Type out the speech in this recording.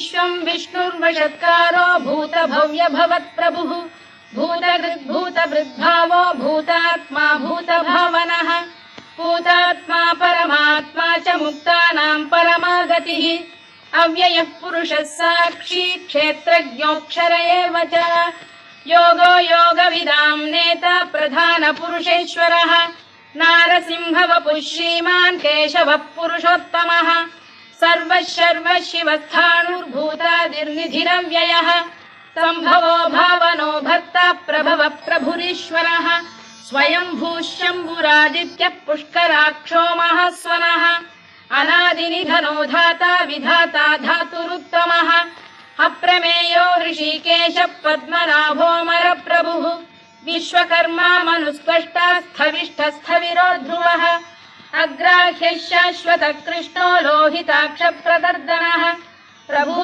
विश्वं विष्णुर्वषत्कारो भूत भव्य भवत्प्रभुः भूतभृद्भावो भूतात्मा भूतभावनः भूतात्मा परमात्मा च मुक्तानां परमा गतिः अव्ययः पुरुषः साक्षी क्षेत्रज्ञोऽक्षर एव च योगो योगविदां नेता प्रधानपुरुषेश्वरः नारसिंहवपुः श्रीमान् केशवः पुरुषोत्तमः सर्वः शिवस्थाणुर्भूतादिर्निधिरव्ययः सम्भवो भावनो भर्ता प्रभवः प्रभुरीश्वरः स्वयंभूः शम्भुरादित्यः पुष्कराक्षो महास्वनः अनादिनिधनो धाता विधाता धातुरुत्तमः अप्रमेयो ऋषिकेशः पद्मनाभोऽमरप्रभुः विश्वकर्मा मनुस्पष्टा स्थविष्ठस्थविरो ध्रुवः अग्राह्यः शाश्वतः कृष्णो लोहिताक्षप्रदर्दनः प्रभुः